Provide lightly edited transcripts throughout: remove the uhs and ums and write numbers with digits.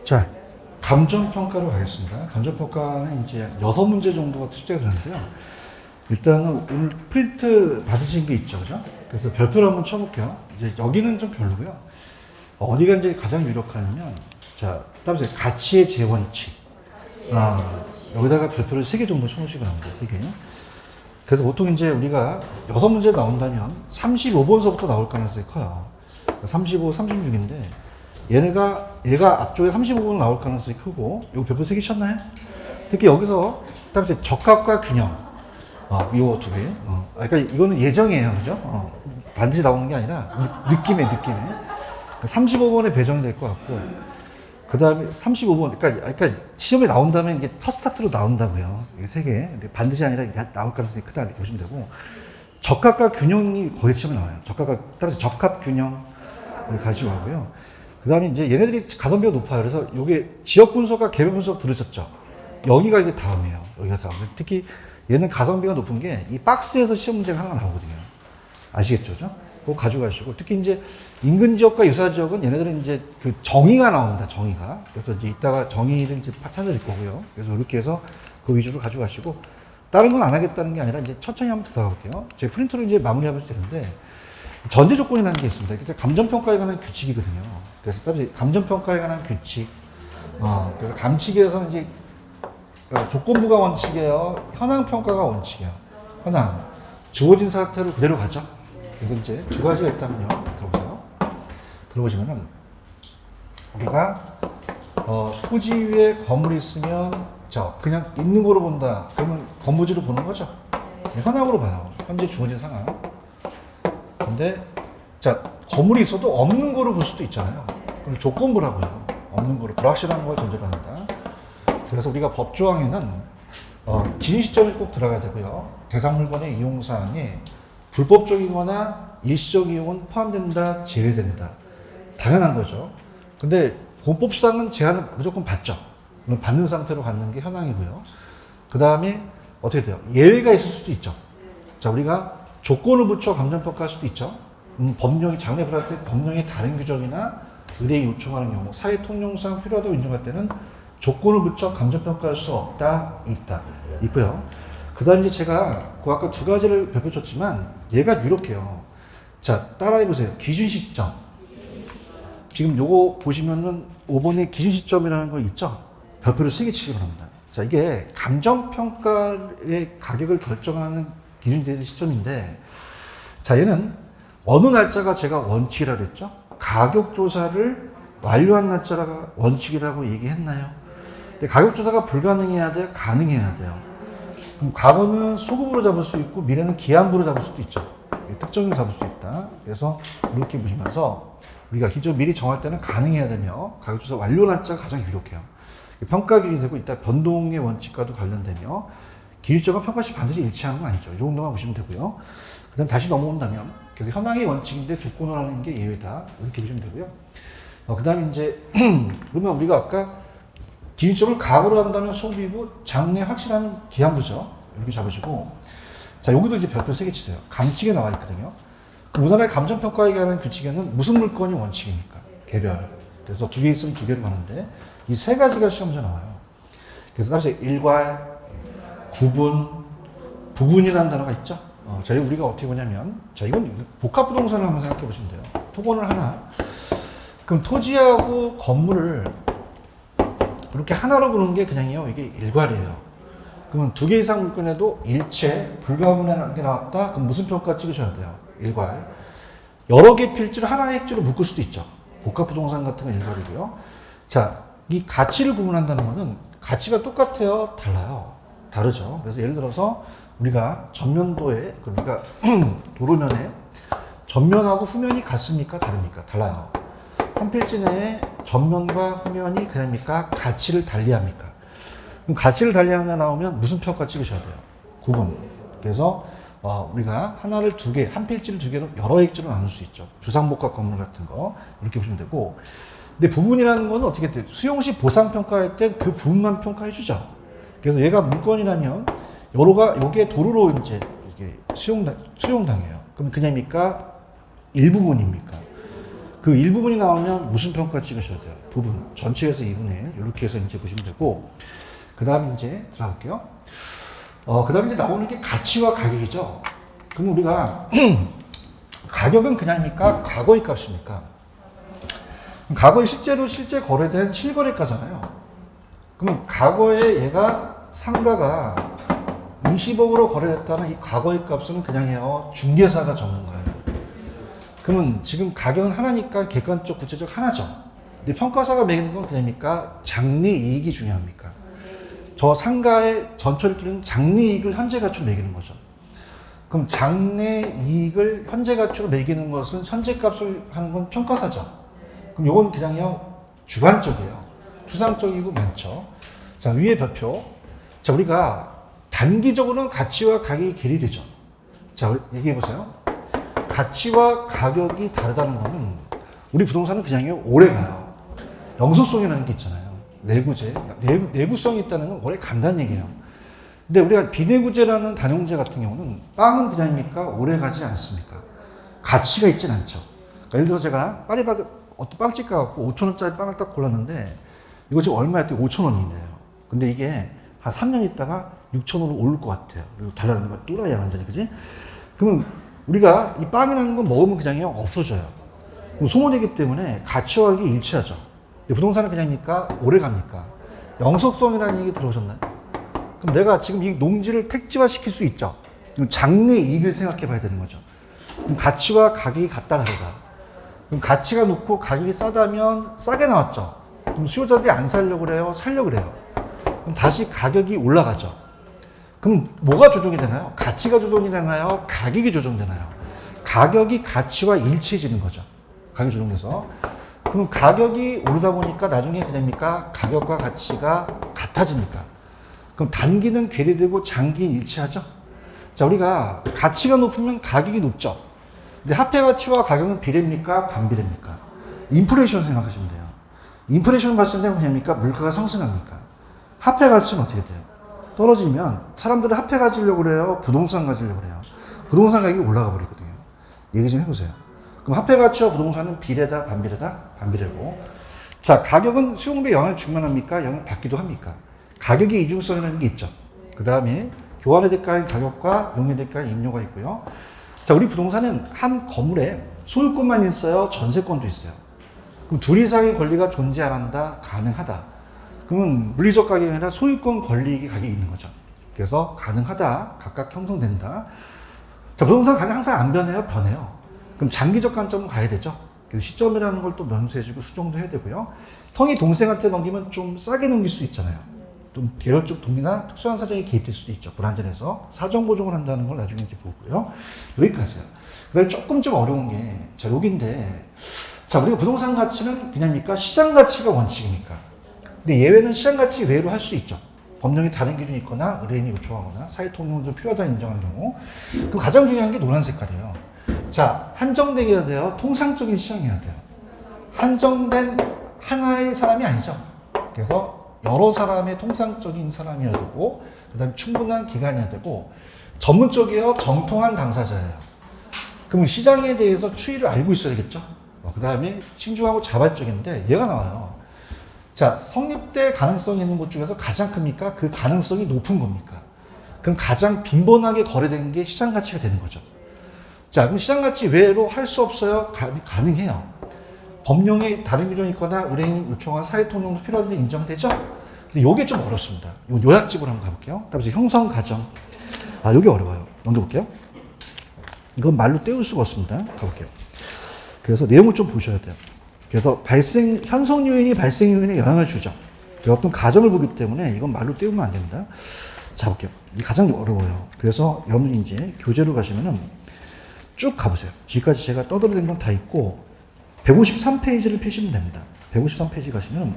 자, 감정평가로 가겠습니다. 감정평가는 이제 6문제 정도가 출제가 되는데요. 일단은 오늘 프린트 받으신 게 있죠, 그죠? 그래서 별표를 한번 쳐볼게요. 이제 여기는 좀 별로고요. 어디가 이제 가장 유력하냐면, 자, 따라서 가치의 재원칙. 여기다가 별표를 3개 정도 쳐놓으시고 나옵니다, 3개. 그래서 보통 이제 우리가 6문제 나온다면 35번서부터 나올 가능성이 커요. 35, 36인데, 얘가 앞쪽에 35번 나올 가능성이 크고, 이거 별표 3개 쳤나요? 특히 여기서, 그다음에 적합과 균형. 요 2개. 그러니까 이거는 예정이에요, 그죠? 반드시 나오는 게 아니라, 느낌에. 35번에 배정이 될 것 같고, 그 다음에 35번, 그러니까 시험에 나온다면 이게 첫 스타트로 나온다고요. 이게 3개. 근데 반드시 아니라 나올 가능성이 크다, 이렇게 보시면 되고, 적합과 균형이 거의 시험에 나와요. 따라서 적합 균형을 가지고 하고요. 그 다음에 이제 얘네들이 가성비가 높아요. 그래서 요게 지역 분석과 개별 분석 들으셨죠? 여기가 이게 다음이에요. 여기가 다음. 특히 얘는 가성비가 높은 게 이 박스에서 시험 문제가 하나 나오거든요. 아시겠죠? 그거 가져가시고. 특히 이제 인근 지역과 유사 지역은 얘네들은 이제 그 정의가 나옵니다. 정의가. 그래서 이제 이따가 정의를 이제 찾아낼 거고요. 그래서 이렇게 해서 그 위주로 가져가시고. 다른 건 안 하겠다는 게 아니라 이제 천천히 한번 들어가 볼게요. 제 프린트를 이제 마무리해볼 수 있는데 전제 조건이라는 게 있습니다. 그러니까 감정평가에 관한 규칙이거든요. 그래서 따라서 감정평가에 관한 규칙. 그래서 감칙에서는 이제 조건부가 원칙이에요. 현황평가가 원칙이에요. 현황. 주어진 사태로 그대로 가죠. 그래서 이제 2가지가 있다면요. 들어보세요. 들어보시면은, 우리가, 토지 위에 건물이 있으면, 그냥 있는 거로 본다. 그러면 건물지로 보는 거죠. 현황으로 봐요. 현재 주어진 상황. 근데, 건물이 있어도 없는 거로 볼 수도 있잖아요. 그럼 조건부라고요. 없는 거로. 불확실한 걸 전제로 한다. 그래서 우리가 법조항에는 긴 시점이 꼭 들어가야 되고요. 대상 물건의 이용 사항에 불법적이거나 일시적 이용은 포함된다, 제외된다. 당연한 거죠. 근데 공법상은 제한을 무조건 받죠. 받는 상태로 갖는 게 현황이고요. 그 다음에 어떻게 돼요? 예외가 있을 수도 있죠. 우리가 조건을 붙여 감정평가할 수도 있죠. 법령이 장래 불할 때 법령의 다른 규정이나 의뢰 요청하는 경우 사회 통용상 필요하다고 인정할 때는 조건을 붙여 감정평가할 수 없다, 있고요. 그 다음에 제가 아까 2가지를 별표 쳤지만 얘가 유력해요. 따라해보세요. 기준 시점. 지금 요거 보시면은 5번에 기준 시점이라는 거 있죠? 별표를 3개 치시기 바랍니다. 이게 감정평가의 가격을 결정하는 기준이 되는 시점인데, 얘는 어느 날짜가 제가 원칙이라고 했죠? 가격조사를 완료한 날짜가 원칙이라고 얘기했나요? 근데 가격조사가 불가능해야 돼요? 가능해야 돼요? 그럼 과거는 소급으로 잡을 수 있고 미래는 기한부로 잡을 수도 있죠. 특정으로 잡을 수 있다. 그래서 이렇게 보시면서 우리가 기존 미리 정할 때는 가능해야 되며 가격조사 완료 날짜가 가장 유력해요. 평가 기준이 되고 이따 변동의 원칙과도 관련되며 기준점과 평가시 반드시 일치하는 건 아니죠. 이 정도만 보시면 되고요. 그 다음 다시 넘어온다면 그래서 현황이 원칙인데 조건을 하는 게 예외다. 이렇게 보시면 되고요. 그 다음에 이제 그러면 우리가 아까 기준점을 가구로 한다면 소비부, 장래 확실한 기한부죠. 이렇게 잡으시고, 여기도 이제 별표 3개 치세요. 감칙에 나와 있거든요. 우리나라의 감정평가에 관한 규칙에는 무슨 물건이 원칙입니까? 개별. 그래서 2개 있으면 2개로 가는데, 이 3가지가 시험 문제 나와요. 그래서 따라서 일괄, 구분, 부분이라는 단어가 있죠. 우리가 어떻게 보냐면, 이건 복합부동산을 한번 생각해 보시면 돼요. 토건을 하나. 그럼 토지하고 건물을 이렇게 하나로 보는 게 그냥요, 이게 일괄이에요. 그러면 2개 이상 물건에도 일체, 불가분의 게 나왔다? 그럼 무슨 평가 찍으셔야 돼요? 일괄. 여러 개 필지를 하나의 핵지로 묶을 수도 있죠. 복합부동산 같은 건 일괄이고요. 이 가치를 구분한다는 거는 가치가 똑같아요? 달라요? 다르죠. 그래서 예를 들어서 우리가 전면도에, 그러니까 도로면에 전면하고 후면이 같습니까? 다릅니까? 달라요. 한 필지 내에 전면과 후면이 그럽니까? 가치를 달리합니까? 그럼 가치를 달리하면 나오면 무슨 평가 찍으셔야 돼요? 구분. 그래서 우리가 하나를 2개, 한 필지를 2개로 여러 액지로 나눌 수 있죠. 주상복합 건물 같은 거 이렇게 보시면 되고, 근데 부분이라는 건 어떻게 돼요? 수용시 보상평가할 때 그 부분만 평가해 주죠. 그래서 얘가 물건이라면 요게 도로로 이제 이게 수용당해요. 그럼 그냥입니까? 일부분입니까? 그 일부분이 나오면 무슨 평가 찍으셔야 돼요? 부분. 전체에서 2분의 1. 이렇게 해서 이제 보시면 되고. 그 다음에 이제 들어갈게요. 그 다음에 이제 나오는 게 가치와 가격이죠. 그럼 우리가 가격은 그냥입니까? 과거의 값입니까? 과거에 실제 거래된 실거래가잖아요. 그럼 과거에 얘가 상가가 20억으로 거래됐다는 이 과거의 값은 그냥 해요. 중개사가 적는 거예요. 그러면 지금 가격은 하나니까 객관적, 구체적 하나죠. 근데 평가사가 매기는 건 그냥입니까? 장래이익이 중요합니까? 저 상가의 전처를 뚫는 장래이익을 현재 가치로 매기는 거죠. 그럼 장래이익을 현재 가치로 매기는 것은 현재 값을 하는 건 평가사죠. 그럼 이건 그냥요 주관적이에요. 추상적이고 많죠. 자, 위에 별표. 자, 우리가 단기적으로는 가치와 가격이 괴리되죠. 자, 얘기해 보세요. 가치와 가격이 다르다는 거는 우리 부동산은 그냥요 오래 가요. 영속성이라는 게 있잖아요. 내구재, 내구성이 있다는 건 오래 간다는 얘기예요. 근데 우리가 비내구재라는 단용재 같은 경우는 빵은 그냥입니까? 오래 가지 않습니까? 가치가 있진 않죠. 그러니까 예를 들어 제가 파리바게 어떤 빵집 가갖고 5,000원짜리 빵을 딱 골랐는데 이거 지금 얼마였대? 5,000원이네요. 근데 이게 한 3년 있다가 6,000원으로 오를 것 같아요. 그리고 달라는 거 뚜라야 완전히, 그지? 그러면 우리가 이 빵이라는 건 먹으면 그냥요 없어져요. 소모되기 때문에 가치와 가격이 일치하죠. 부동산은 그냥입니까? 오래 갑니까? 영속성이라는 얘기 들어오셨나요? 그럼 내가 지금 이 농지를 택지화 시킬 수 있죠. 장래 이익을 생각해 봐야 되는 거죠. 그럼 가치와 가격이 같다 다르다. 그럼 가치가 높고 가격이 싸다면 싸게 나왔죠. 그럼 수요자들이 안 살려고 그래요? 살려고 그래요. 그럼 다시 가격이 올라가죠. 그럼 뭐가 조정이 되나요? 가치가 조정이 되나요? 가격이 조정되나요? 가격이 가치와 일치해지는 거죠. 가격이 조정돼서. 그럼 가격이 오르다 보니까 나중에 됩니까? 가격과 가치가 같아집니까? 그럼 단기는 괴리되고 장기는 일치하죠? 자, 우리가 가치가 높으면 가격이 높죠? 근데 화폐 가치와 가격은 비례입니까? 반비례입니까? 인플레이션 생각하시면 돼요. 인플레이션 발생되면 뭐냐니까? 물가가 상승합니까? 화폐 가치는 어떻게 돼요? 떨어지면 사람들은 화폐 가지려고 그래요? 부동산 가지려고 그래요? 부동산 가격이 올라가 버리거든요. 얘기 좀 해보세요. 그럼 화폐 가치와 부동산은 비례다, 반비례다? 반비례고. 자, 가격은 수용비에 영향을 주기만 합니까? 영향을 받기도 합니까? 가격의 이중성이라는 게 있죠. 그 다음에 교환의 대가인 가격과 용의 대가인 임료가 있고요. 자, 우리 부동산은 한 건물에 소유권만 있어요? 전세권도 있어요. 그럼 둘 이상의 권리가 존재 안 한다? 가능하다. 그러면 물리적 가격이 아니라 소유권 권리익의 가격이 있는 거죠. 그래서 가능하다, 각각 형성된다. 자, 부동산 가격 항상 안 변해요? 변해요. 그럼 장기적 관점은 가야 되죠. 그래서 시점이라는 걸 또 명시해주고 수정도 해야 되고요. 형이 동생한테 넘기면 좀 싸게 넘길 수 있잖아요. 좀 계열적 동의나 특수한 사정이 개입될 수도 있죠. 불안전해서 사정 보정을 한다는 걸 나중에 이제 보고요. 여기까지요. 그다음에 조금 좀 어려운 게, 자, 여기인데, 자, 우리가 부동산 가치는 그냥입니까? 시장 가치가 원칙입니까? 근데 예외는 시장 가치 외로 할 수 있죠. 법령에 다른 기준이 있거나 의뢰인이 요청하거나 사회 통용도 필요하다 인정하는 경우. 그럼 가장 중요한 게 노란 색깔이에요. 자, 한정되게 해야 돼요. 통상적인 시장이어야 돼요. 한정된 하나의 사람이 아니죠. 그래서 여러 사람의 통상적인 사람이어야 되고, 그 다음에 충분한 기간이어야 되고, 전문적이에요. 정통한 당사자예요. 그럼 시장에 대해서 추이를 알고 있어야겠죠. 그 다음에 신중하고 자발적인데 얘가 나와요. 자, 성립될 가능성이 있는 곳 중에서 가장 큽니까? 그 가능성이 높은 겁니까? 그럼 가장 빈번하게 거래되는 게 시장 가치가 되는 거죠. 자, 그럼 시장 가치 외로 할 수 없어요? 가능해요. 법령에 다른 규정이 있거나 의뢰인이 요청한 사회 통용도 필요한데 인정되죠? 근데 요게 좀 어렵습니다. 요 요약집으로 한번 가볼게요. 그래서 형성 과정. 아, 요게 어려워요. 넘겨볼게요. 이건 말로 때울 수가 없습니다. 가볼게요. 그래서 내용을 좀 보셔야 돼요. 그래서 현성 요인이 발생 요인에 영향을 주죠. 어떤 가정을 보기 때문에 이건 말로 때우면 안 됩니다. 자, 볼게요. 이 가장 어려워요. 그래서 여러분 이제 교재로 가시면은 쭉 가보세요. 지금까지 제가 떠들어댄 건 다 있고, 153페이지를 펴시면 됩니다. 153페이지 가시면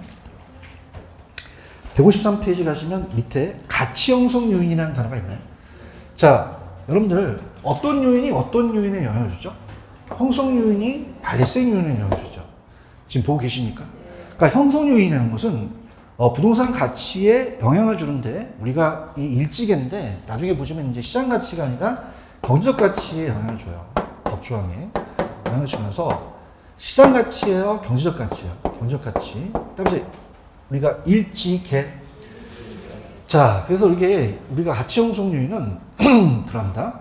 밑에 가치 형성 요인이라는 단어가 있나요? 자, 여러분들 어떤 요인이 어떤 요인에 영향을 주죠? 형성 요인이 발생 요인에 영향을 주죠. 지금 보고 계십니까? 그러니까 형성 요인이라는 것은 부동산 가치에 영향을 주는데, 우리가 이 일지계인데 나중에 보시면 이제 시장 가치가 아니라 경제적 가치에 영향을 줘요. 법조항에 영향을 주면서 시장 가치예요? 경제적 가치예요? 경제적 가치. 그다음에 우리가 일지계. 자, 그래서 이게 우리가 가치 형성 요인은 들어갑니다.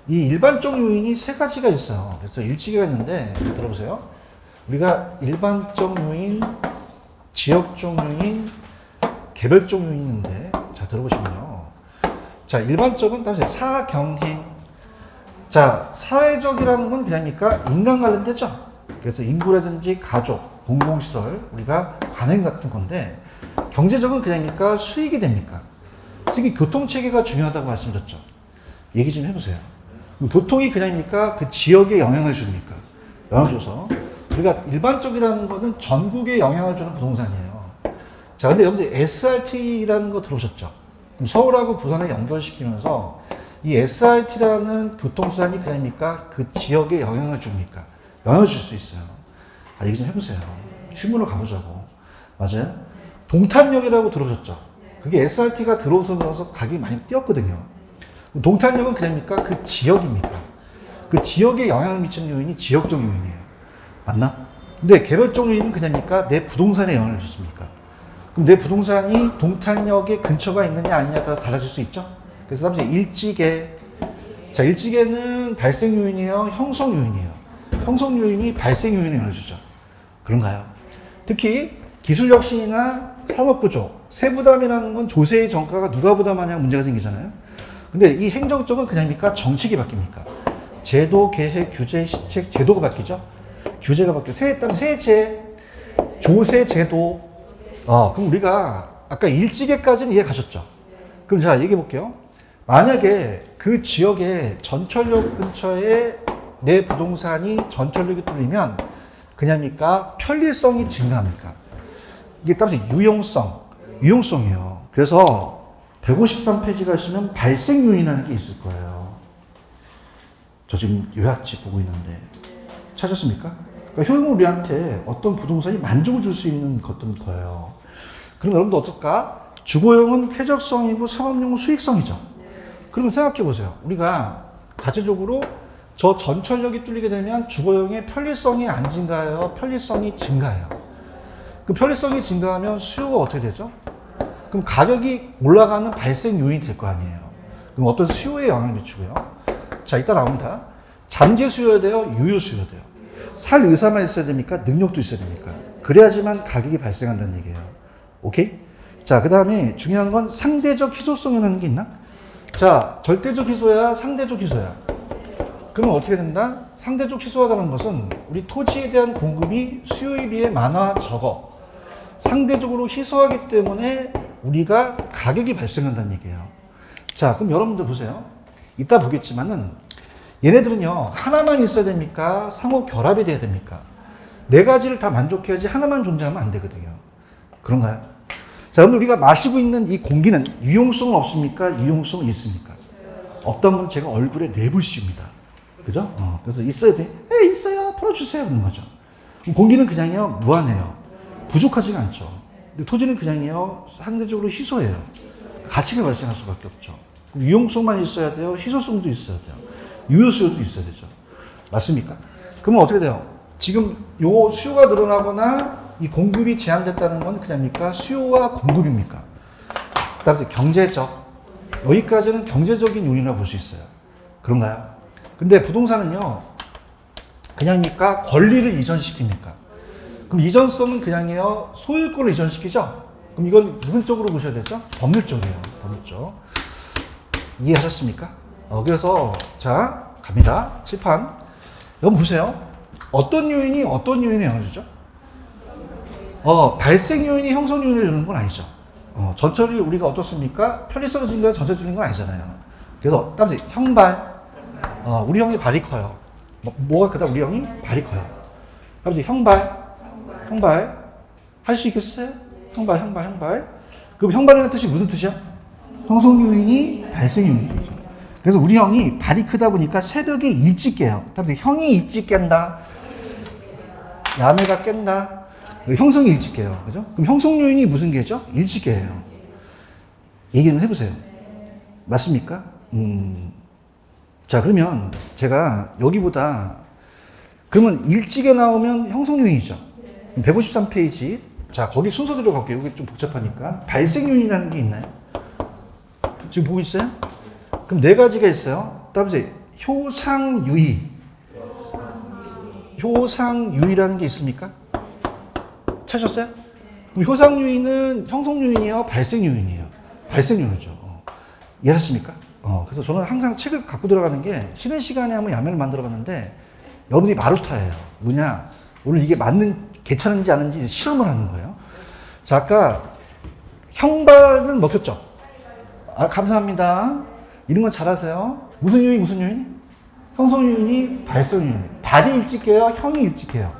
이 일반적 요인이 세 가지가 있어요. 그래서 일지계가 있는데 들어보세요. 우리가 일반적 요인, 지역적 요인, 개별적 요인이 있는데 자 들어보시면요. 자 일반적은 따라서 사경행. 자 사회적이라는 건 그냥니까 인간 관련되죠. 그래서 인구라든지 가족, 공공시설, 우리가 관행 같은 건데 경제적은 그냥니까 수익이 됩니까? 수익이 교통체계가 중요하다고 말씀드렸죠. 얘기 좀 해보세요. 교통이 그냥니까 그 지역에 영향을 줍니까? 영향을 줘서 우리가 일반적이라는 거는 전국에 영향을 주는 부동산이에요. 자, 근데 여러분들 SRT라는 거 들어보셨죠? 그럼 서울하고 부산을 연결시키면서 이 SRT라는 교통수단이 그냥니까 그 지역에 영향을 줍니까? 영향을 줄 수 있어요. 아, 얘기 좀 해보세요. 실무로 가보자고. 맞아요? 동탄역이라고 들어보셨죠? 그게 SRT가 들어오면서 가격이 많이 뛰었거든요. 동탄역은 그냥니까 그 지역입니까? 그 지역에 영향을 미치는 요인이 지역적 요인이에요. 맞나? 근데 개별적 요인은 그냥니까 내 부동산에 영향을 줬습니까? 그럼 내 부동산이 동탄역에 근처가 있느냐 아니냐에 따라서 달라질 수 있죠? 그래서 다음에 일지계. 자, 일지계는 발생 요인이에요? 형성 요인이에요? 형성 요인이 발생 요인에 영향을 주죠. 그런가요? 특히 기술혁신이나 산업구조, 세부담이라는 건 조세의 정가가 누가 부담하냐 문제가 생기잖아요. 근데 이 행정적은 그냥입니까? 정책이 바뀝니까? 제도, 계획, 규제, 시책, 제도가 바뀌죠? 규제가 바뀌어. 세제, 조세, 제도. 그럼 우리가 아까 일지계까지는 이해 가셨죠? 그럼 제가 얘기해 볼게요. 만약에 그 지역의 전철역 근처에 내 부동산이 전철역이 뚫리면 그냥입니까? 편리성이 증가합니까? 이게 따라서 유용성이에요. 그래서 153페이지 가시면 발생 요인이라는 게 있을 거예요. 저 지금 요약집 보고 있는데 찾았습니까? 그러니까 효용은 우리한테 어떤 부동산이 만족을 줄 수 있는 것들 거예요. 그럼 여러분들 어떨까? 주거용은 쾌적성이고 상업용은 수익성이죠. 그러면 생각해 보세요. 우리가 자체적으로 저 전철역이 뚫리게 되면 주거용의 편리성이 안 증가해요? 편리성이 증가해요. 그 편리성이 증가하면 수요가 어떻게 되죠? 그럼 가격이 올라가는 발생 요인이 될 거 아니에요. 그럼 어떤 수요에 영향을 미치고요. 자, 이따 나옵니다. 잠재 수요야 돼요? 유효 수요야 돼요? 살 의사만 있어야 됩니까? 능력도 있어야 됩니까? 그래야지만 가격이 발생한다는 얘기예요. 오케이? 자, 그 다음에 중요한 건 상대적 희소성이라는 게 있나? 자, 절대적 희소야, 상대적 희소야. 그러면 어떻게 된다? 상대적 희소하다는 것은 우리 토지에 대한 공급이 수요에 비해 많아, 적어. 상대적으로 희소하기 때문에 우리가 가격이 발생한다는 얘기예요. 자, 그럼 여러분들 보세요. 이따 보겠지만은 얘네들은요, 하나만 있어야 됩니까? 상호 결합이 돼야 됩니까? 네 가지를 다 만족해야지 하나만 존재하면 안 되거든요. 그런가요? 자, 여러분 우리가 마시고 있는 이 공기는 유용성은 없습니까? 유용성은 있습니까? 없던 건 제가 얼굴에 내부씌웁니다. 그죠? 그래서 있어야 돼. 있어요. 풀어주세요. 그런 거죠. 공기는 그냥요, 무한해요. 부족하지가 않죠. 근데 토지는 그냥요, 상대적으로 희소해요. 가치가 발생할 수밖에 없죠. 유용성만 있어야 돼요. 희소성도 있어야 돼요. 유효수요도 있어야 되죠. 맞습니까? 그러면 어떻게 돼요? 지금 요 수요가 늘어나거나 이 공급이 제한됐다는 건 그냥입니까? 수요와 공급입니까? 따라서 경제적. 여기까지는 경제적인 요인이라고 볼 수 있어요. 그런가요? 근데 부동산은요, 그냥입니까? 권리를 이전시킵니까? 그럼 이전성은 그냥이에요. 소유권을 이전시키죠? 그럼 이건 무슨 쪽으로 보셔야 되죠? 법률 쪽이에요. 법률 쪽. 이해하셨습니까? 그래서, 자, 갑니다. 칠판. 여러분 보세요. 어떤 요인이 영향을 주죠? 발생 요인이 형성 요인을 주는 건 아니죠. 전철이 우리가 어떻습니까? 편리성이 증가해서 전철 주는 건 아니잖아요. 그래서, 따라서 형발. 우리 형이 발이 커요. 뭐가 크다? 우리 형이 발이 커요. 따라서 형발. 할 수 있겠어요? 형발. 그럼 형발이라는 뜻이 무슨 뜻이야? 형성 요인이 발생 요인이죠. 그래서 우리 형이 발이 크다 보니까 새벽에 일찍 깨요. 따라서 형이 일찍 깬다. 야매가 깬다. 형성이 일찍 깨요. 그죠? 그럼 형성 요인이 무슨 게죠? 일찍 깨요. 얘기 좀 해보세요. 맞습니까? 자, 그러면 제가 여기보다 그러면 일찍에 나오면 형성요인이죠. 153페이지. 자, 거기 순서대로 갈게요. 이게 좀 복잡하니까. 발생요인이라는 게 있나요? 지금 보고 있어요? 그럼 네 가지가 있어요. 따라서 효상유의. 효상유의라는 게 있습니까? 찾으셨어요? 그럼 효상유의는 형성요인이에요? 발생요인이에요? 발생요인이죠. 이해하셨습니까? 그래서 저는 항상 책을 갖고 들어가는 게 쉬는 시간에 한번 야매를 만들어 봤는데 여러분들이 마루타예요. 뭐냐? 오늘 이게 괜찮은지 아닌지 실험을 하는 거예요. 자, 아까 형발은 먹혔죠? 아, 감사합니다. 이런 건 잘하세요. 무슨 요인, 무슨 요인? 형성요인이 발생요인. 발이 일찍해요? 형이 일찍해요?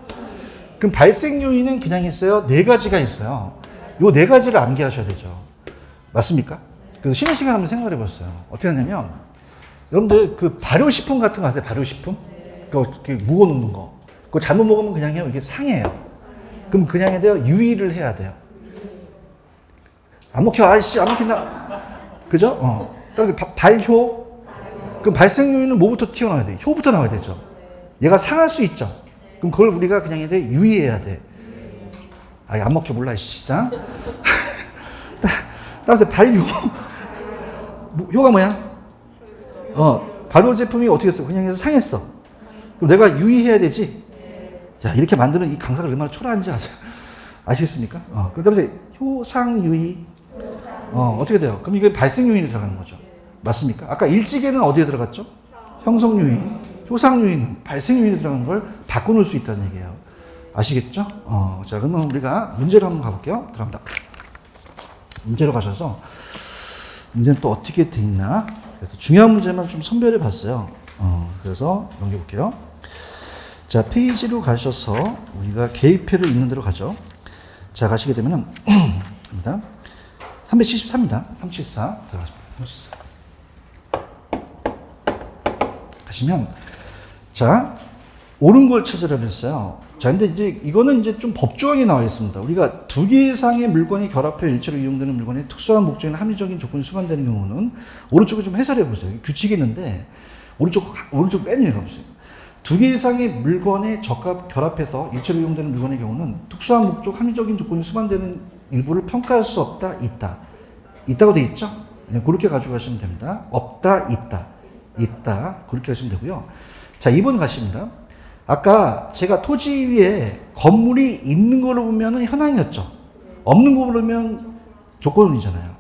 그럼 발생 요인은 그냥 있어요? 네 가지가 있어요. 요 네 가지를 암기하셔야 되죠. 맞습니까? 그래서 쉬는 시간 한번 생각을 해봤어요. 어떻게 하냐면, 여러분들 그 발효식품 같은 거 아세요? 발효식품? 그거 묵어 놓는 거. 그거 잘못 먹으면 그냥요, 이게 상해요. 그럼 그냥 해야 돼요? 유의를 해야 돼요. 안 먹혀, 아이씨, 안 먹힌다. 그죠? 따라서 발효. 그럼 발생 요인은 뭐부터 튀어나와야 돼? 효부터 나와야 되죠. 얘가 상할 수 있죠. 그럼 그걸 우리가 그냥 해야 돼? 유의해야 돼. 아예 안 먹혀 몰라, 씨. 자. 따라서 발효. 효가 뭐야? 발효 제품이 어떻게 했어? 그냥 해서 상했어. 그럼 내가 유의해야 되지? 자, 이렇게 만드는 이 강사가 얼마나 초라한지 아세요? 아시겠습니까? 그 다음에 효상유의. 어떻게 돼요? 그럼 이게 발생요인이 들어가는 거죠. 맞습니까? 아까 일찍에는 어디에 들어갔죠? 형성요인, 효상요인, 발생요인이 들어가는 걸 바꿔놓을 수 있다는 얘기예요. 아시겠죠? 자, 그러면 우리가 문제로 한번 가볼게요. 들어갑니다. 문제로 가셔서 문제는 또 어떻게 돼 있나? 그래서 중요한 문제만 좀 선별해 봤어요. 그래서 넘겨볼게요. 자, 페이지로 가셔서 우리가 계획표를 있는 대로 가죠. 자, 가시게 되면은 입니다. 373입니다. 374 들어가십니다. 374 가시면 자, 옳은 걸 찾으라고 했어요. 자, 근데 이제 이거는 이제 좀 법조항이 나와 있습니다. 우리가 두 개 이상의 물건이 결합해 일체로 이용되는 물건에 특수한 목적이나 합리적인 조건이 수반되는 경우는 오른쪽에 좀 해설해 보세요. 규칙이 있는데 오른쪽 맨 위에 가보세요. 두 개 이상의 물건에 적합 결합해서 일체로 이용되는 물건의 경우는 특수한 목적, 합리적인 조건이 수반되는 일부를 평가할 수 없다, 있다. 있다고 돼 있죠? 그냥 그렇게 가져가시면 됩니다. 없다, 있다. 그렇게 하시면 되고요. 자, 2번 가십니다. 아까 제가 토지 위에 건물이 있는 걸로 보면 현황이었죠. 없는 걸로 보면 조건이잖아요.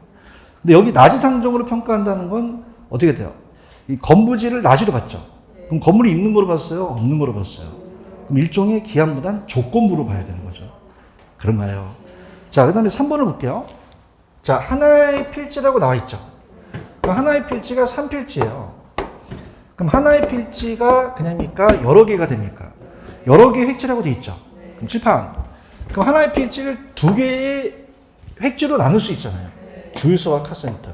근데 여기 나지상정으로 평가한다는 건 어떻게 돼요? 이 건부지를 나지로 봤죠. 그럼 건물이 있는 걸로 봤어요? 없는 걸로 봤어요? 그럼 일종의 기한보단 조건부로 봐야 되는 거죠. 그런가요? 자, 그 다음에 3번을 볼게요. 자, 하나의 필지라고 나와 있죠. 그럼 하나의 필지가 3필지예요. 그럼 하나의 필지가 그냥입니까? 여러 개가 됩니까? 여러 개의 획지라고 돼 있죠. 그럼 칠판. 그럼 하나의 필지를 두 개의 획지로 나눌 수 있잖아요. 주유소와 카센터.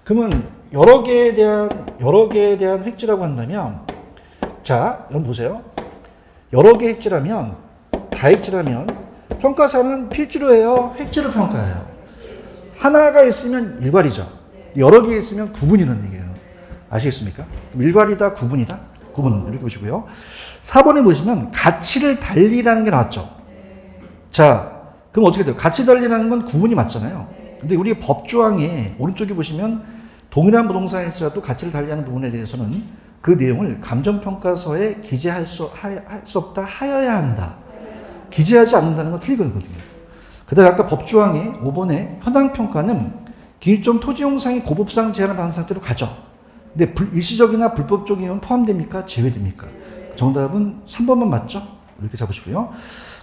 그러면 여러 개에 대한 획지라고 한다면, 자, 여러분 보세요. 여러 개 획지라면, 다획지라면 평가사는 필지로 해요, 획지로 평가해요. 하나가 있으면 일괄이죠. 여러 개 있으면 구분이라는 얘기예요. 아시겠습니까? 일괄이다, 구분이다? 구분. 이렇게 보시고요. 4번에 보시면 가치를 달리라는 게 나왔죠. 자, 그럼 어떻게 돼요? 가치 달리라는 건 구분이 맞잖아요. 근데 우리 법조항에 오른쪽에 보시면 동일한 부동산일지라도 가치를 달리하는 부분에 대해서는 그 내용을 감정평가서에 기재할 수 없다, 하여야 한다. 기재하지 않는다는 건 틀리거든요. 그 다음에 아까 법조항에 5번에 현황평가는 기일점 토지용상의 고법상 제한을 받은 상태로 가죠. 근데 일시적이나 불법적인 경우는 포함됩니까? 제외됩니까? 정답은 3번만 맞죠? 이렇게 잡으시고요.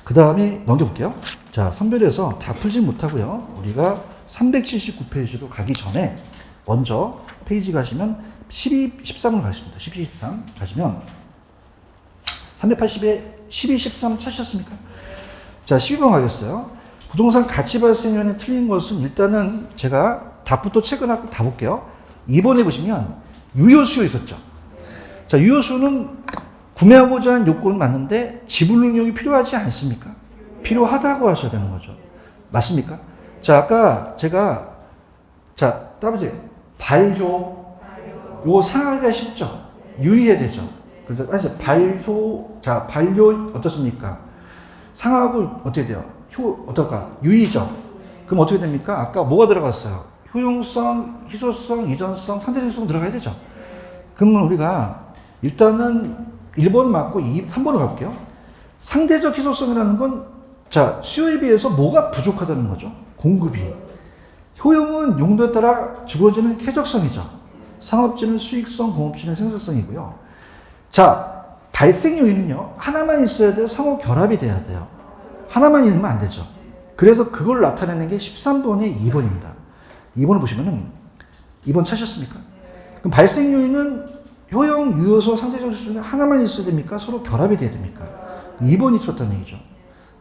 그 다음에 넘겨볼게요. 자, 선별해서 다 풀지 못하고요. 우리가 379페이지로 가기 전에 먼저 페이지 가시면 12, 13으로 가십니다. 12, 13 가시면 380에 12, 13 찾으셨습니까? 자, 12번 가겠어요. 부동산 가치 발생연에 틀린 것은 일단은 제가 답부터 체크하고 다 볼게요. 2번에 보시면 유효수요 있었죠. 자, 유효수는 구매하고자 하는 요건은 맞는데 지불 능력이 필요하지 않습니까? 필요하다고 하셔야 되는 거죠. 맞습니까? 자, 아까 제가 따라보세요. 발효. 요거 상하기가 쉽죠. 유의해야 되죠. 그래서 사실 반료 어떻습니까? 상하고 어떻게 돼요? 어떨까? 유의죠. 그럼 어떻게 됩니까? 아까 뭐가 들어갔어요? 효용성, 희소성, 이전성, 상대적성 들어가야 되죠. 그러면 우리가 일단은 1번 맞고 3번으로 갈게요. 상대적 희소성이라는 건 자, 수요에 비해서 뭐가 부족하다는 거죠? 공급이. 효용은 용도에 따라 주어지는 쾌적성이죠. 상업지는 수익성, 공업지는 생산성이고요. 자, 발생 요인은요. 하나만 있어야 돼요. 상호 결합이 돼야 돼요. 하나만 있으면 안 되죠. 그래서 그걸 나타내는 게 13번의 2번입니다. 2번을 보시면은 2번 찾으셨습니까? 그럼 발생 요인은 효용, 유효소, 상대적 수준에 하나만 있어야 됩니까? 서로 결합이 돼야 됩니까? 2번이 틀렸다는 얘기죠.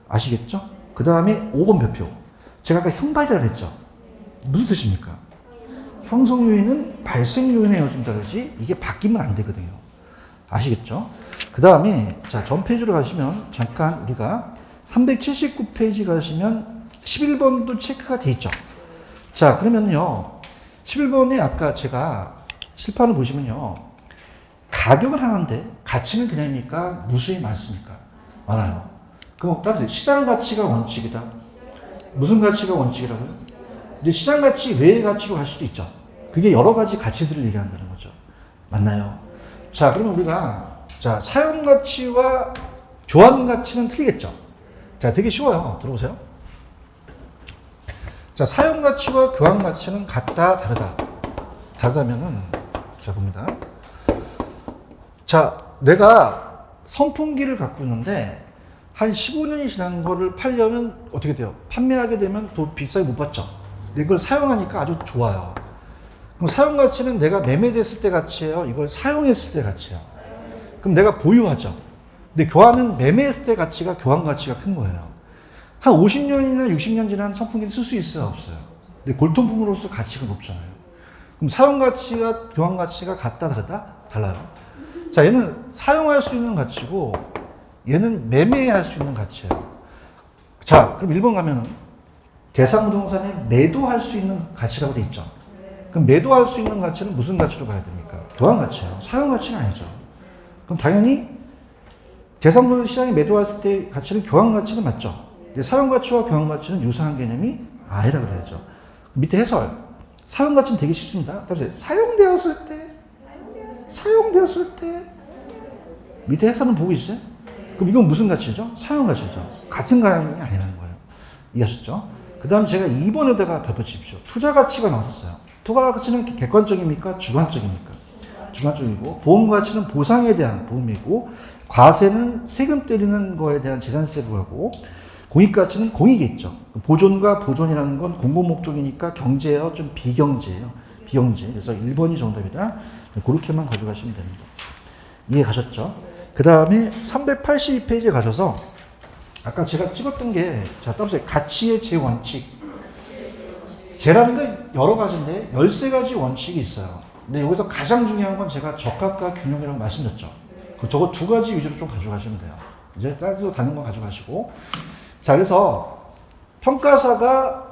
아시겠죠? 그 다음에 5번 별표. 제가 아까 형발이라고 했죠. 무슨 뜻입니까? 형성 요인은 발생 요인에 이어준다 그러지 이게 바뀌면 안 되거든요. 아시겠죠? 그 다음에 자, 전 페이지로 가시면 잠깐 우리가 379페이지 가시면 11번도 체크가 돼 있죠. 자, 그러면요. 11번에 아까 제가 칠판을 보시면요. 가격을 하는데 가치는 그냥입니까? 무수히 많습니까? 많아요. 그럼 따라서 시장 가치가 원칙이다. 무슨 가치가 원칙이라고요? 이제 시장 가치 외의 가치로 갈 수도 있죠. 그게 여러 가지 가치들을 얘기한다는 거죠. 맞나요? 자, 그러면 우리가 자, 사용 가치와 교환 가치는 틀리겠죠. 자, 되게 쉬워요. 들어보세요. 자, 사용 가치와 교환 가치는 같다, 다르다. 다르다면은 자, 봅니다. 자, 내가 선풍기를 갖고 있는데 한 15년이 지난 거를 팔려면 어떻게 돼요? 판매하게 되면 더 비싸게 못 받죠. 근데 이걸 사용하니까 아주 좋아요. 그럼 사용 가치는 내가 매매됐을 때 가치예요? 이걸 사용했을 때 가치예요? 그럼 내가 보유하죠. 근데 교환은 매매했을 때 가치가 교환 가치가 큰 거예요. 한 50년이나 60년 지난 선풍기는 쓸 수 있어요? 없어요? 근데 골동품으로서 가치가 높잖아요. 그럼 사용 가치와 교환 가치가 같다, 다르다? 달라요. 자, 얘는 사용할 수 있는 가치고 얘는 매매할 수 있는 가치예요. 자, 그럼 1번 가면은 대상 부동산에 매도할 수 있는 가치라고 돼 있죠. 그럼 매도할 수 있는 가치는 무슨 가치로 봐야 됩니까? 교환 가치예요. 사용 가치는 아니죠. 그럼 당연히 대상 부동산 시장에 매도했을 때 가치는 교환 가치는 맞죠. 근데 사용 가치와 교환 가치는 유사한 개념이 아니라 그래야죠. 밑에 해설. 사용 가치는 되게 쉽습니다. 따라서 사용되었을 때 밑에 해설은 보고 있어요? 그럼 이건 무슨 가치죠? 사용 가치죠. 같은 가치이 아니라는 거예요. 이해하셨죠? 그 다음 제가 2번에다가 덧붙이십시오. 투자 가치가 나왔었어요. 투자 가치는 객관적입니까? 주관적입니까? 주관적이고, 보험 가치는 보상에 대한 보험이고, 과세는 세금 때리는 거에 대한 재산세로 하고, 공익 가치는 공익이겠죠. 보존과 보존이라는 건 공공 목적이니까 경제예요, 좀 비경제예요. 비경제. 그래서 1번이 정답이다. 그렇게만 가져가시면 됩니다. 이해 가셨죠? 그 다음에 382페이지에 가셔서 아까 제가 찍었던 게 자, 따라서 가치의 제원칙. 제라는 게 여러 가지인데 13가지 원칙이 있어요. 근데 여기서 가장 중요한 건 제가 적합과 균형이라고 말씀드렸죠. 저거 두 가지 위주로 좀 가져가시면 돼요. 이제 따로 다른 거 가져가시고. 자, 그래서 평가사가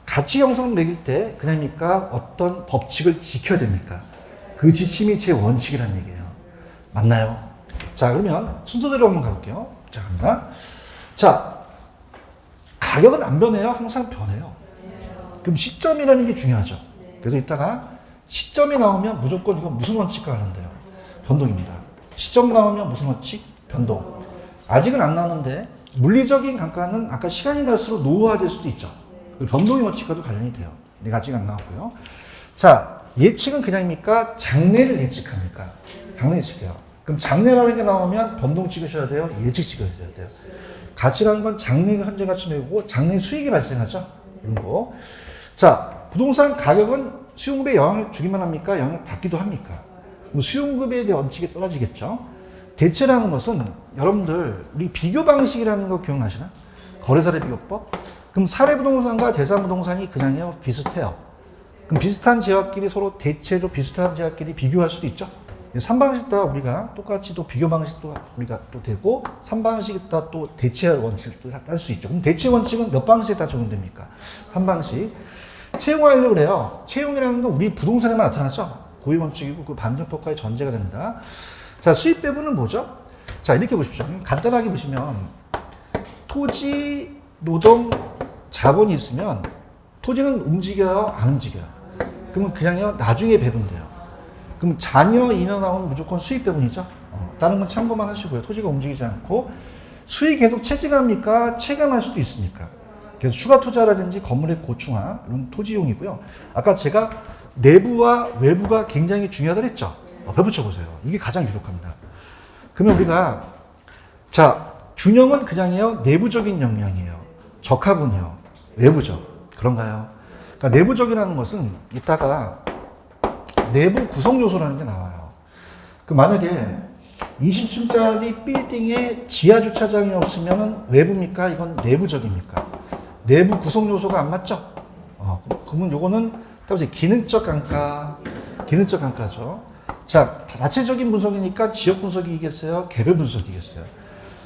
가치 형성 매길 때 그냥입니까? 어떤 법칙을 지켜야 됩니까? 그 지침이 제 원칙이라는 얘기예요. 맞나요? 자, 그러면 순서대로 한번 가볼게요. 자, 갑니다. 자, 가격은 안 변해요? 항상 변해요. 그럼 시점이라는 게 중요하죠. 그래서 이따가 시점이 나오면 무조건 이건 무슨 원칙과 하는데요? 변동입니다. 시점 나오면 무슨 원칙? 변동. 아직은 안 나오는데 물리적인 강가는 아까 시간이 갈수록 노후화될 수도 있죠. 변동의 원칙과도 관련이 돼요. 근데 아직 안 나왔고요. 자, 예측은 그냥입니까? 장래를 예측합니까? 장래 예측해요. 그럼 장래라는 게 나오면 변동 찍으셔야 돼요? 예측 찍으셔야 돼요? 가치라는 건 장래 현재 가치 매우고 장래 수익이 발생하죠? 이런 거. 자, 부동산 가격은 수용급에 영향을 주기만 합니까? 영향을 받기도 합니까? 그럼 수용급에 대한 원칙이 떨어지겠죠? 대체라는 것은 여러분들 우리 비교 방식이라는 거 기억나시나? 거래사례 비교법? 그럼 사례 부동산과 대상 부동산이 그냥요 비슷해요. 그럼 비슷한 지역끼리 서로 대체로 비슷한 지역끼리 비교할 수도 있죠? 3방식 다 우리가 똑같이 또 비교 방식도 우리가 또 되고 3방식 다 또 대체 원칙도 딸 수 있죠. 그럼 대체 원칙은 몇 방식에 다 적용됩니까? 3방식. 채용하려고 그래요. 채용이라는 건 우리 부동산에만 나타나죠. 고유 원칙이고 그 반전평가의 전제가 됩니다. 자, 수익 배분은 뭐죠? 자, 이렇게 보십시오. 간단하게 보시면 토지, 노동, 자본이 있으면 토지는 움직여요, 안 움직여요? 그러면 그냥요, 나중에 배분돼요. 그럼 잔여 인여 나오면 무조건 수익 배분이죠. 다른 건 참고만 하시고요. 토지가 움직이지 않고 수익이 계속 체증합니까? 체감할 수도 있습니까? 그래서 추가 투자라든지 건물의 고충화 이런 토지용이고요. 아까 제가 내부와 외부가 굉장히 중요하다고 했죠. 벼붙여 보세요. 이게 가장 유력합니다. 그러면 우리가 자, 균형은 그냥이요, 내부적인 역량이에요. 적합은요, 외부적. 그런가요? 그러니까 내부적이라는 것은 이따가 내부 구성 요소라는 게 나와요. 그 만약에 20층짜리 빌딩에 지하 주차장이 없으면 외부입니까? 이건 내부적입니까? 내부 구성 요소가 안 맞죠? 그러면 요거는 따라서 기능적 강가, 기능적 강가죠. 자, 자체적인 분석이니까 지역 분석이겠어요? 개별 분석이겠어요?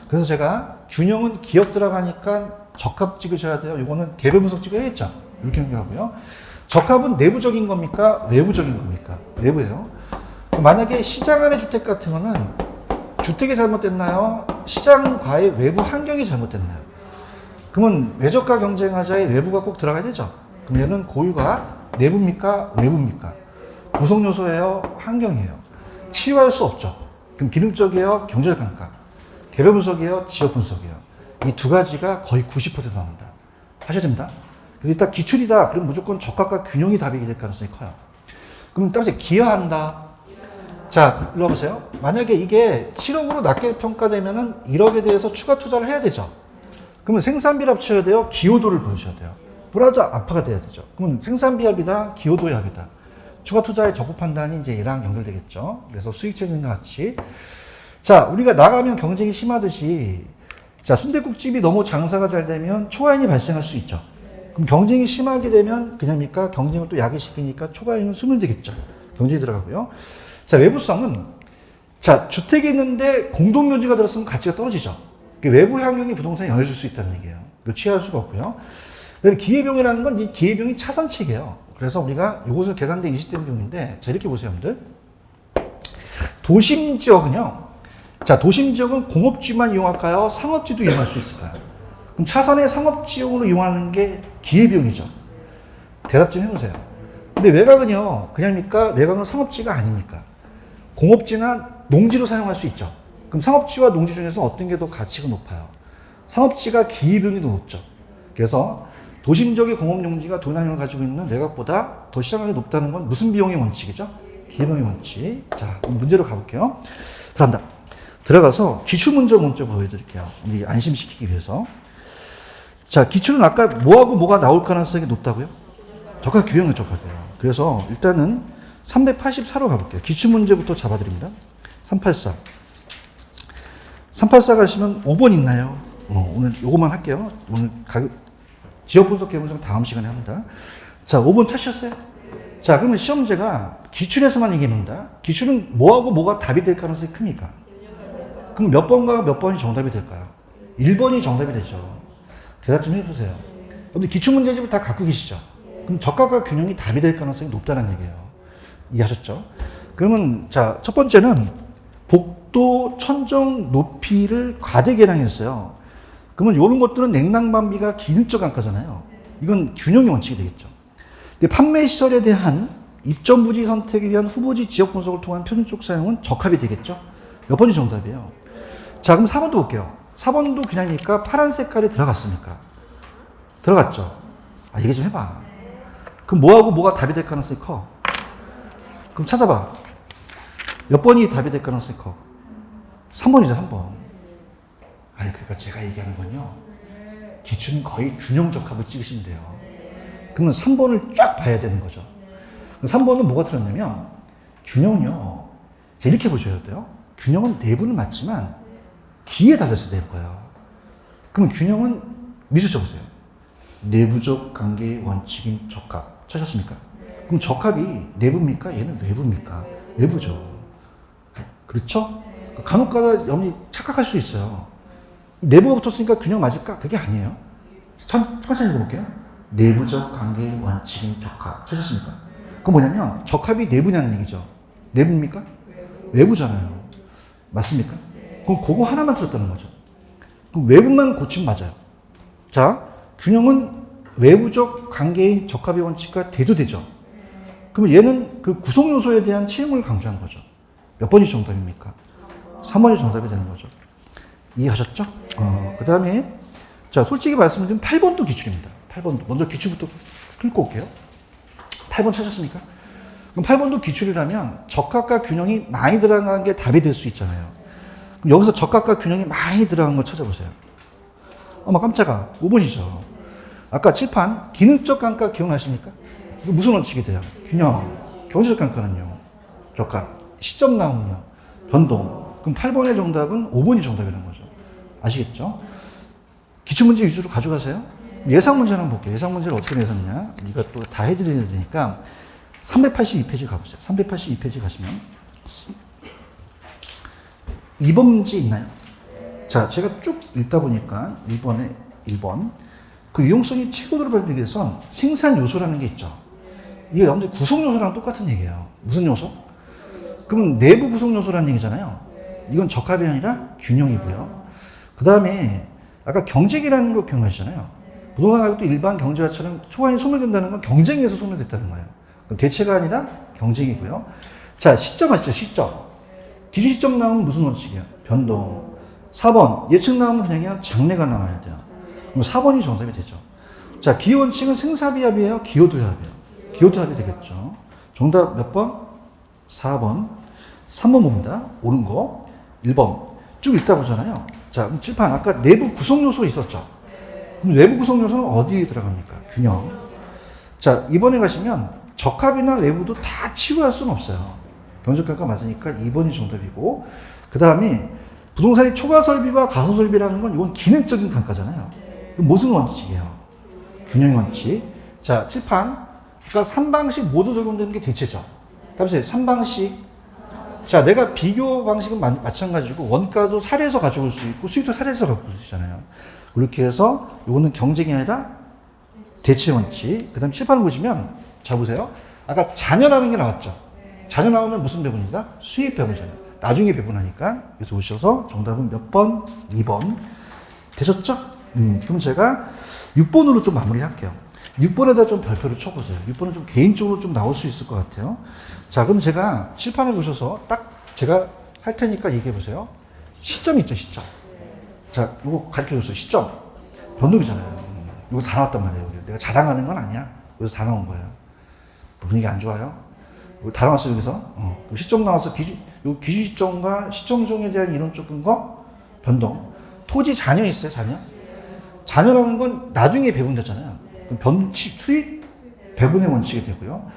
그래서 제가 균형은 기억 들어가니까 적합 찍으셔야 돼요. 이거는 개별 분석 찍어야겠죠? 이렇게 생각하고요. 적합은 내부적인 겁니까? 외부적인 겁니까? 내부예요. 만약에 시장 안의 주택 같은 거는 주택이 잘못됐나요? 시장과의 외부 환경이 잘못됐나요? 그러면 외적과 경쟁하자에 외부가 꼭 들어가야 되죠. 그럼 얘는 고유가 내부입니까? 외부입니까? 구성 요소예요? 환경이에요? 치유할 수 없죠. 그럼 기능적이에요? 경제적 감가. 개별 분석이에요? 지역 분석이에요? 이 두 가지가 거의 90% 나옵니다. 하셔야 됩니다. 그래서 일단 기출이다. 그럼 무조건 적합과 균형이 답이 될 가능성이 커요. 그럼 따라서 기여한다. 자, 일로 와보세요. 만약에 이게 7억으로 낮게 평가되면은 1억에 대해서 추가 투자를 해야 되죠. 그러면 생산비를 합쳐야 돼요? 기여도를 보여줘야 돼요. 브라더 아파가 돼야 되죠. 그러면 생산비 합이다, 기여도의 합이다. 추가 투자의 적합 판단이 이제 얘랑 연결되겠죠. 그래서 수익 체증과 같이. 자, 우리가 나가면 경쟁이 심하듯이, 자, 순댓국집이 너무 장사가 잘 되면 초과인이 발생할 수 있죠. 그럼 경쟁이 심하게 되면 그냥입니까? 경쟁을 또 야기시키니까 초과인은 소멸되겠죠. 경쟁이 들어가고요. 자, 외부성은, 자, 주택이 있는데 공동묘지가 들었으면 가치가 떨어지죠. 외부 환경이 부동산에 영향을 줄 수 있다는 얘기예요. 이거 취할 수가 없고요. 그다음에 기회비용이라는 건 이 기회비용이 차선책이에요. 그래서 우리가 이것을 계산된 20대 비용인데, 자, 이렇게 보세요, 여러분들. 도심 지역은요, 자, 도심 지역은 공업지만 이용할까요? 상업지도 이용할 수 있을까요? 그럼 차선의 상업지역으로 이용하는 게 기회비용이죠. 대답 좀 해보세요. 근데 외곽은요, 그냥입니까? 외곽은 상업지가 아닙니까? 공업지나 농지로 사용할 수 있죠. 그럼 상업지와 농지 중에서 어떤 게 더 가치가 높아요? 상업지가 기회비용이 더 높죠. 그래서 도심 지역의 공업용지가 도난형을 가지고 있는 외곽보다 더 시장가격이 높다는 건 무슨 비용의 원칙이죠? 기회비용의 원칙. 자, 문제로 가볼게요. 들어간다. 들어가서 기출문제 먼저 보여드릴게요. 우리 안심시키기 위해서. 자, 기출은 아까 뭐하고 뭐가 나올 가능성이 높다고요? 적합 규형을 적합해요. 그래서 일단은 384로 가볼게요. 기출문제부터 잡아드립니다. 384. 384 가시면 5번 있나요? 오늘 요것만 할게요. 오늘 지역 분석, 개별 분석 다음 시간에 합니다. 자, 5번 찾으셨어요? 자, 그러면 시험제가 기출에서만 얘기합니다. 기출은 뭐하고 뭐가 답이 될 가능성이 큽니까? 그럼 몇 번과 몇 번이 정답이 될까요? 1번이 정답이 되죠. 대답 좀 해보세요. 여러분들 기출문제집을 다 갖고 계시죠? 그럼 적합과 균형이 답이 될 가능성이 높다는 얘기예요. 이해하셨죠? 그러면 자, 첫 번째는 복도 천정 높이를 과대 계량했어요. 그러면 이런 것들은 냉난방비가 기능적 감가잖아요. 이건 균형의 원칙이 되겠죠. 근데 판매 시설에 대한 입점 부지 선택에 위한 후보지 지역 분석을 통한 표준적 사용은 적합이 되겠죠. 몇 번이 정답이에요. 자, 그럼 4번도 볼게요. 4번도 그냥이니까 파란 색깔이 들어갔습니까? 들어갔죠. 아, 얘기 좀 해봐. 그럼 뭐하고 뭐가 답이 될 가능성이 커? 그럼 찾아봐. 몇 번이 답이 될 가능성이 커? 3번이죠, 3번. 아니, 그러니까 제가 얘기하는 건요, 기출은 거의 균형 적합을 찍으시면 돼요. 그러면 3번을 쫙 봐야 되는 거죠. 3번은 뭐가 틀렸냐면, 균형은요, 이렇게 보셔야 돼요. 균형은 내부는 맞지만, 뒤에 달렸어, 내부가요. 그럼 균형은 미수 쳐보세요. 내부적 관계의 원칙인 적합. 찾았습니까? 그럼 적합이 내부입니까? 얘는 외부입니까? 외부죠. 그렇죠? 간혹가다 여러분이 착각할 수 있어요. 내부가 붙었으니까 균형 맞을까? 그게 아니에요. 천천히 읽어볼게요. 내부적 관계의 원칙인 적합. 찾았습니까? 그건 뭐냐면 적합이 내부냐는 얘기죠. 내부입니까? 외부잖아요. 맞습니까? 그럼 그거 하나만 틀렸다는 거죠. 그럼 외부만 고치면 맞아요. 자, 균형은 외부적 관계인 적합의 원칙과 대조되죠. 그럼 얘는 그 구성 요소에 대한 체험을 강조한 거죠. 몇 번이 정답입니까? 3번이 정답이 되는 거죠. 이해하셨죠? 그 다음에, 자, 솔직히 말씀드리면 8번도 기출입니다. 8번도. 먼저 기출부터 긁고 올게요. 8번 찾았습니까? 그럼 8번도 기출이라면 적합과 균형이 많이 들어간 게 답이 될 수 있잖아요. 그럼 여기서 적합과 균형이 많이 들어간 걸 찾아보세요. 어머, 깜짝아. 5번이죠. 아까 칠판, 기능적 감가 기억나십니까? 이거 무슨 원칙이 돼요? 균형. 경제적 감가는요? 적합. 시점 나오면요? 변동. 그럼 8번의 정답은 5번이 정답이라는 거죠. 아시겠죠? 기출문제 위주로 가져가세요. 예상 문제를 한번 볼게요. 예상 문제를 어떻게 내셨냐? 이거 또 다 해드려야 되니까 382페이지 가보세요. 382페이지 가시면 2번 문제 있나요? 자, 제가 쭉 읽다 보니까 1번에 1번 그 유용성이 최고로 발휘되기 위해선 생산 요소라는 게 있죠. 이게 여러분들 구성 요소랑 똑같은 얘기예요. 무슨 요소? 그럼 내부 구성 요소라는 얘기잖아요. 이건 적합이 아니라 균형이고요. 그 다음에 아까 경쟁이라는 거 기억나시잖아요. 부동산 가격도 일반 경제화처럼 초반에 소멸된다는 건 경쟁에서 소멸됐다는 거예요. 그럼 대체가 아니라 경쟁이고요. 자, 시점 아시죠? 시점. 기준 시점 나오면 무슨 원칙이야? 변동. 4번 예측 나오면 그냥 장래가 나와야 돼요. 그럼 4번이 정답이 되죠. 자, 기호 원칙은 생사비합이에요? 기호도합이에요? 기호도합이 되겠죠. 정답 몇 번? 4번. 3번 봅니다. 옳은 거. 1번. 쭉 읽다 보잖아요. 자, 그럼 칠판 아까 내부 구성 요소 있었죠. 그럼 내부 구성 요소는 어디에 들어갑니까? 균형. 자, 이번에 가시면 적합이나 외부도 다 치유할 수는 없어요. 경제평가 맞으니까 2번이 정답이고, 그 다음에 부동산의 초과 설비와 가소 설비라는 건 이건 기능적인 감가잖아요. 무슨 원칙이에요? 균형 원칙. 자, 칠판. 아까 3방식 모두 적용되는 게 대체죠. 다음에 3방식. 자, 내가 비교 방식은 마찬가지고 원가도 사례에서 가져올 수 있고 수익도 사례에서 가져올 수 있잖아요. 그렇게 해서 이거는 경쟁이 아니라 대체 원칙. 그 다음에 칠판을 보시면 자 보세요. 아까 자녀라는 게 나왔죠. 자녀 나오면 무슨 배분이다? 수익 배분이잖아요. 나중에 배분하니까. 그래서 오셔서 정답은 몇 번? 2번. 되셨죠? 그럼 제가 6번으로 좀 마무리할게요. 6번에다 좀 별표를 쳐보세요. 6번은 좀 개인적으로 좀 나올 수 있을 것 같아요. 자, 그럼 제가 칠판을 보셔서 딱 제가 할 테니까 얘기해 보세요. 시점 있죠, 시점. 자, 이거 가르쳐 줬어요. 시점. 변동이잖아요. 이거 다 나왔단 말이에요. 여기. 내가 자랑하는 건 아니야. 여기서 다 나온 거예요. 분위기 안 좋아요? 이거 다 나왔어요, 여기서. 시점 나와서 요 기준 시점과 시점종에 대한 이론 조금 거 변동. 토지 잔여 있어요, 잔여? 잔여라는 건 나중에 배분되잖아요. 수익 배분의 원칙이 되고요.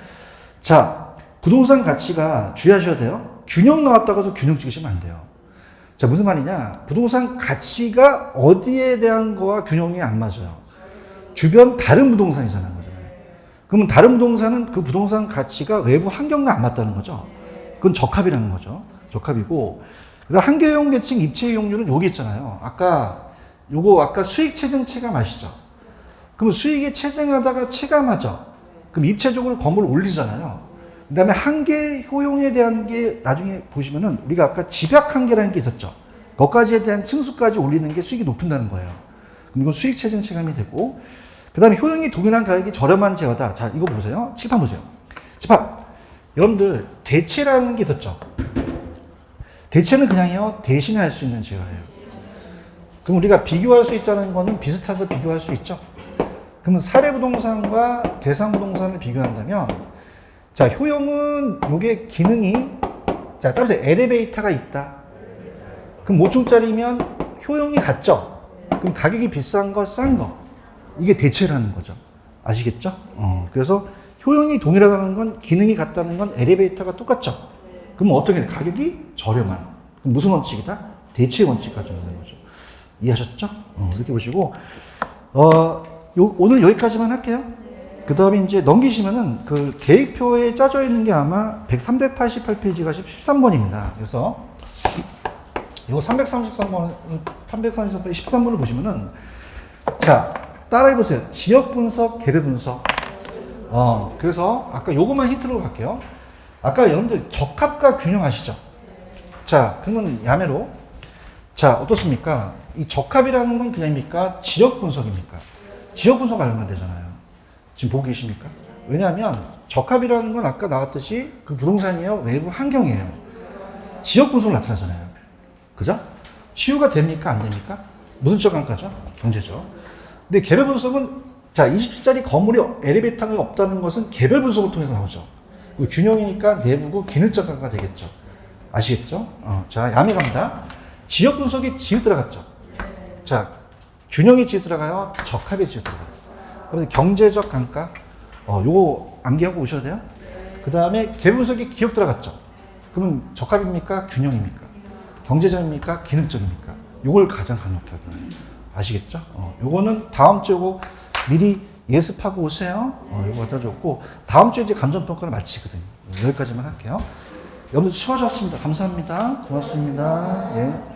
자, 부동산 가치가 주의하셔야 돼요. 균형 나왔다고 해서 균형 찍으시면 안 돼요. 자, 무슨 말이냐? 부동산 가치가 어디에 대한 거와 균형이 안 맞아요. 주변 다른 부동산이잖아요. 그러면 다른 부동산은 그 부동산 가치가 외부 환경과 안 맞다는 거죠. 그건 적합이라는 거죠. 적합이고, 그다음 한계용 계층 입체 이용률은 여기 있잖아요. 아까 수익 체증 체감 아시죠? 그럼 수익이 체증하다가 체감하죠. 그럼 입체적으로 건물을 올리잖아요. 그 다음에 한계 효용에 대한 게 나중에 보시면은 우리가 아까 집약 한계라는 게 있었죠. 거기까지에 대한 층수까지 올리는 게 수익이 높은다는 거예요. 그럼 이건 수익 체증 체감이 되고, 그 다음에 효용이 동일한 가격이 저렴한 제어다. 자, 이거 보세요. 칠판 보세요. 칠판. 여러분들, 대체라는 게 있었죠. 대체는 그냥요, 대신할 수 있는 제어예요. 그럼 우리가 비교할 수 있다는 거는 비슷해서 비교할 수 있죠. 그러면 사례 부동산과 대상 부동산을 비교한다면, 자, 효용은 요게 기능이, 자, 따라서 엘리베이터가 있다. 그럼 5층짜리면 효용이 같죠? 그럼 가격이 비싼 거, 싼 거. 이게 대체라는 거죠. 아시겠죠? 그래서 효용이 동일하다는 건 기능이 같다는 건 엘리베이터가 똑같죠? 그럼 어떻게 돼? 가격이 저렴한. 그럼 무슨 원칙이다? 대체 원칙 가지고 있는 거죠. 이해하셨죠? 이렇게 보시고, 오늘 여기까지만 할게요. 그 다음에 이제 넘기시면은 그 계획표에 짜져 있는 게 아마 388페이지가 13번입니다. 그래서 이거 333번, 13번을 보시면은 자, 따라해 보세요. 지역 분석, 개별 분석. 그래서 아까 요것만 힌트로 갈게요. 아까 여러분들 적합과 균형 아시죠? 자, 그러면 야매로. 자, 어떻습니까? 이 적합이라는 건 그냥입니까? 지역 분석입니까? 지역 분석 알면 되잖아요. 지금 보고 계십니까? 왜냐하면 적합이라는 건 아까 나왔듯이 그 부동산이요, 외부 환경이에요. 지역 분석으로 나타나잖아요. 그죠? 치유가 됩니까? 안 됩니까? 무슨 적합가죠? 경제죠. 근데 개별 분석은 자, 20층짜리 건물이 엘리베이터가 없다는 것은 개별 분석을 통해서 나오죠. 균형이니까 내부고 기능적화가 되겠죠. 아시겠죠? 자, 야매 갑니다. 지역 분석이 지읒 들어갔죠. 자, 균형이 지읒 들어가요. 적합이 지읒 들어가요. 그래서 경제적 감가, 요거 암기하고 오셔야 돼요. 그 다음에 개별 분석이 기억 들어갔죠. 그러면 적합입니까? 균형입니까? 경제적입니까? 기능적입니까? 요걸 가장 강력하게. 아시겠죠? 요거는 다음 주 요거 미리 예습하고 오세요. 요거 갖다 줬고, 다음 주에 이제 감정평가를 마치거든요. 여기까지만 할게요. 여러분들 수고하셨습니다. 감사합니다. 고맙습니다. 예.